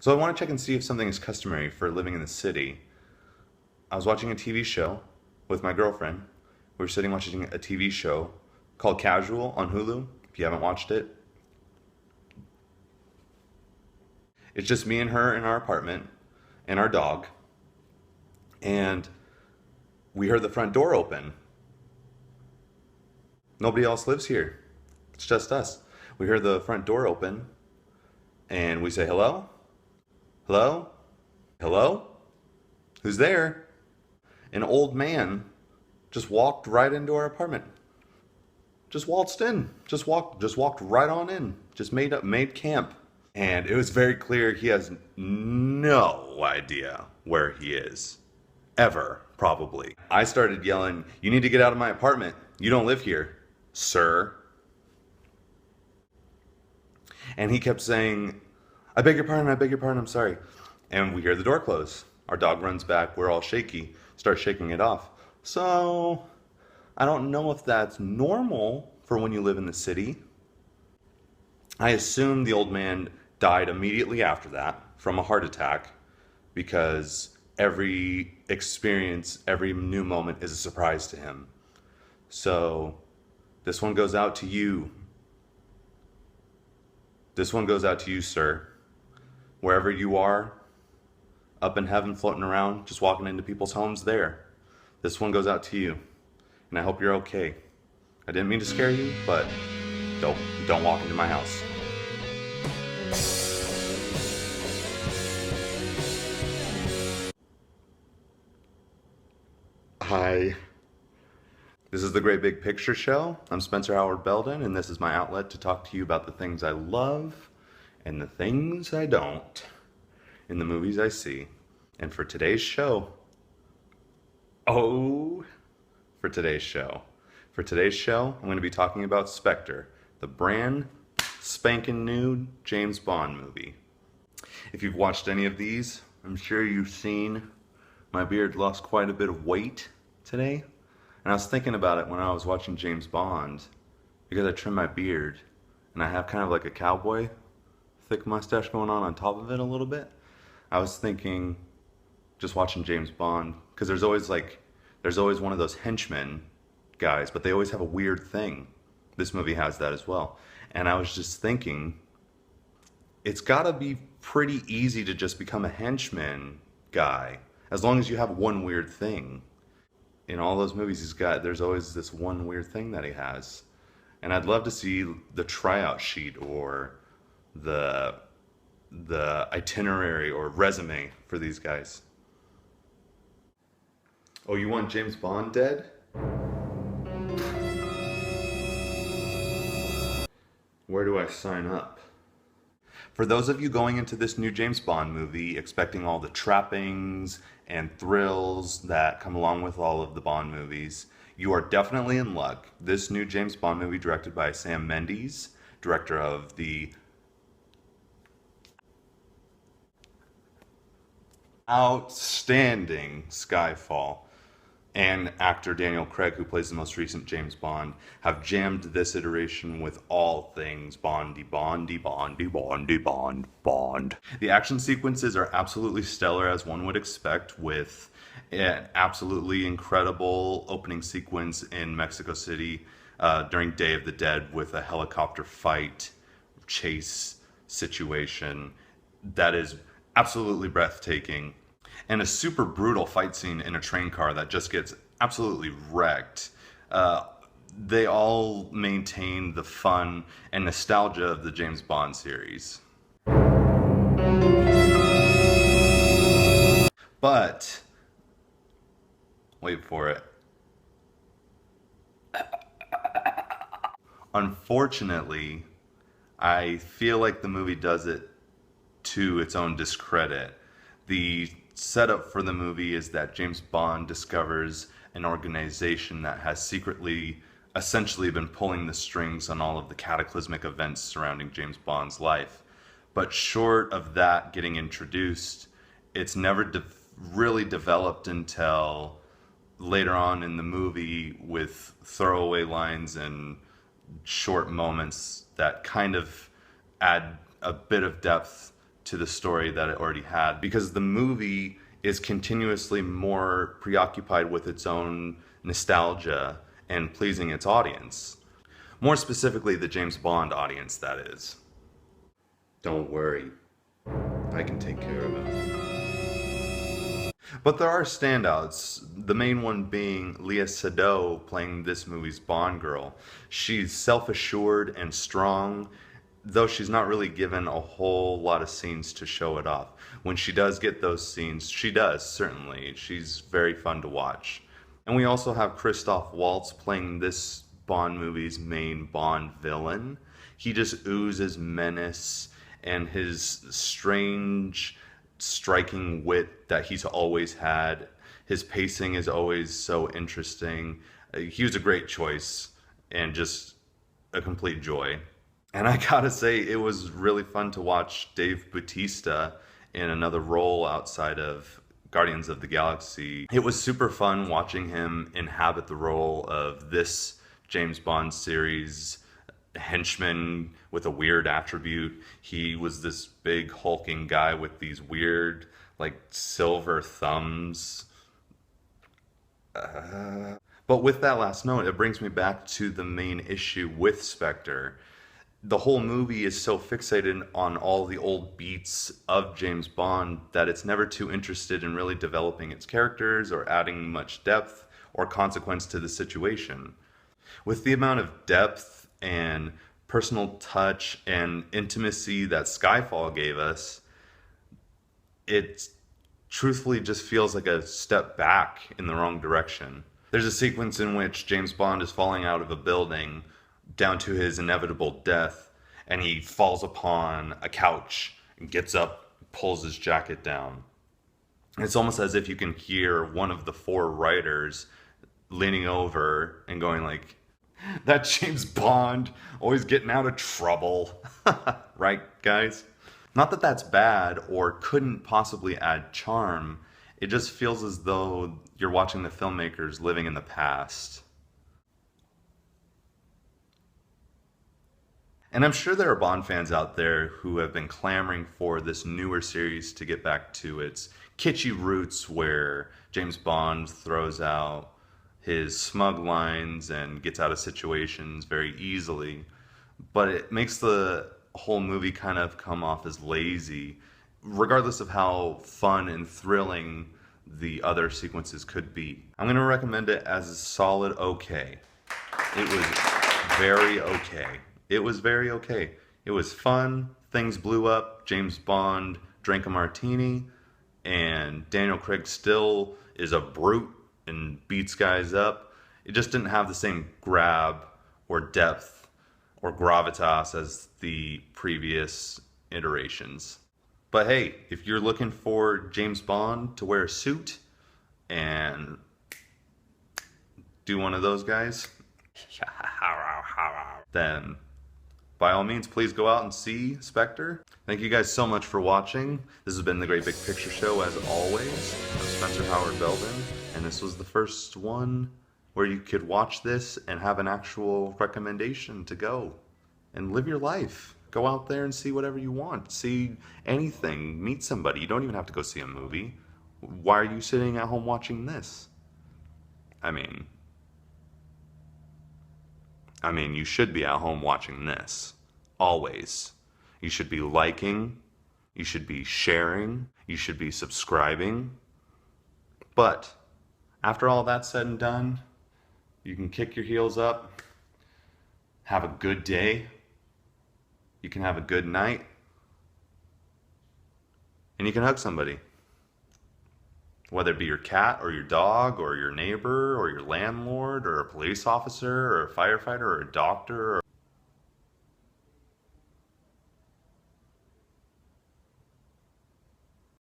So I want to check and see if something is customary for living in the city. I was watching a TV show with my girlfriend. We were sitting watching a TV show called Casual on Hulu. If you haven't watched it, it's just me and her in our apartment and our dog. And we heard the front door open. Nobody else lives here. It's just us. We hear the front door open and we say, hello? Hello? Hello? Who's there? An old man just walked right into our apartment. Just waltzed in. Just walked right on in. Just made camp. And it was very clear he has no idea where he is. Ever, probably. I started yelling, "You need to get out of my apartment. You don't live here, sir." And he kept saying, I beg your pardon, I'm sorry. And we hear the door close. Our dog runs back, we're all shaky, start shaking it off. So, I don't know if that's normal for when you live in the city. I assume the old man died immediately after that from a heart attack because every experience, every new moment is a surprise to him. So, this one goes out to you. This one goes out to you, sir. Wherever you are, up in heaven, floating around, just walking into people's homes there. This one goes out to you. And I hope you're okay. I didn't mean to scare you, but don't walk into my house. Hi. This is the Great Big Picture Show. I'm Spencer Howard Belden, and this is my outlet to talk to you about the things I love and the things I don't in the movies I see. And for today's show, I'm going to be talking about Spectre, the brand spanking new James Bond movie. If you've watched any of these, I'm sure you've seen my beard lost quite a bit of weight today. And I was thinking about it when I was watching James Bond, because I trimmed my beard and I have kind of like a cowboy thick mustache going on top of it a little bit. I was thinking, just watching James Bond, because there's always one of those henchmen guys, but they always have a weird thing. This movie has that as well. And I was just thinking, it's gotta be pretty easy to just become a henchman guy, as long as you have one weird thing. In all those movies there's always this one weird thing that he has. And I'd love to see the tryout sheet or the itinerary or resume for these guys. Oh, you want James Bond dead? Where do I sign up? For those of you going into this new James Bond movie expecting all the trappings and thrills that come along with all of the Bond movies, you are definitely in luck. This new James Bond movie, directed by Sam Mendes, director of the outstanding Skyfall, and actor Daniel Craig, who plays the most recent James Bond, have jammed this iteration with all things Bondy, Bondy, Bondy, Bondy, Bond, Bond. The action sequences are absolutely stellar, as one would expect, with an absolutely incredible opening sequence in Mexico City during Day of the Dead with a helicopter fight chase situation that is absolutely breathtaking. And a super brutal fight scene in a train car that just gets absolutely wrecked. They all maintain the fun and nostalgia of the James Bond series. But, wait for it. Unfortunately, I feel like the movie does it to its own discredit. The setup for the movie is that James Bond discovers an organization that has secretly essentially been pulling the strings on all of the cataclysmic events surrounding James Bond's life. But short of that getting introduced, it's never really developed until later on in the movie, with throwaway lines and short moments that kind of add a bit of depth to the story that it already had, because the movie is continuously more preoccupied with its own nostalgia and pleasing its audience. More specifically, the James Bond audience, that is. Don't worry, I can take care of it. But there are standouts, the main one being Lea Seydoux playing this movie's Bond girl. She's self-assured and strong, though she's not really given a whole lot of scenes to show it off. When she does get those scenes, she does, certainly. She's very fun to watch. And we also have Christoph Waltz playing this Bond movie's main Bond villain. He just oozes menace, and his strange, striking wit that he's always had. His pacing is always so interesting. He was a great choice and just a complete joy. And I gotta say, it was really fun to watch Dave Bautista in another role outside of Guardians of the Galaxy. It was super fun watching him inhabit the role of this James Bond series henchman with a weird attribute. He was this big hulking guy with these weird, like, silver thumbs. But with that last note, it brings me back to the main issue with Spectre. The whole movie is so fixated on all the old beats of James Bond that it's never too interested in really developing its characters or adding much depth or consequence to the situation. With the amount of depth and personal touch and intimacy that Skyfall gave us, it truthfully just feels like a step back in the wrong direction. There's a sequence in which James Bond is falling out of a building down to his inevitable death, and he falls upon a couch and gets up, pulls his jacket down. It's almost as if you can hear one of the four writers leaning over and going like, "That James Bond, always getting out of trouble." Right, guys? Not that that's bad or couldn't possibly add charm. It just feels as though you're watching the filmmakers living in the past. And I'm sure there are Bond fans out there who have been clamoring for this newer series to get back to its kitschy roots, where James Bond throws out his smug lines and gets out of situations very easily. But it makes the whole movie kind of come off as lazy, regardless of how fun and thrilling the other sequences could be. I'm going to recommend it as a solid okay. It was very okay. It was very okay. It was fun, things blew up, James Bond drank a martini, and Daniel Craig still is a brute and beats guys up. It just didn't have the same grab or depth or gravitas as the previous iterations. But hey, if you're looking for James Bond to wear a suit and do one of those guys, then by all means, please go out and see Spectre. Thank you guys so much for watching. This has been The Great Big Picture Show, as always. I'm Spencer Howard Belden, and this was the first one where you could watch this and have an actual recommendation to go and live your life. Go out there and see whatever you want. See anything. Meet somebody. You don't even have to go see a movie. Why are you sitting at home watching this? I mean, you should be at home watching this. Always. You should be liking. You should be sharing. You should be subscribing. But after all that's said and done, you can kick your heels up, have a good day, you can have a good night, and you can hug somebody. Whether it be your cat or your dog or your neighbor or your landlord or a police officer or a firefighter or a doctor or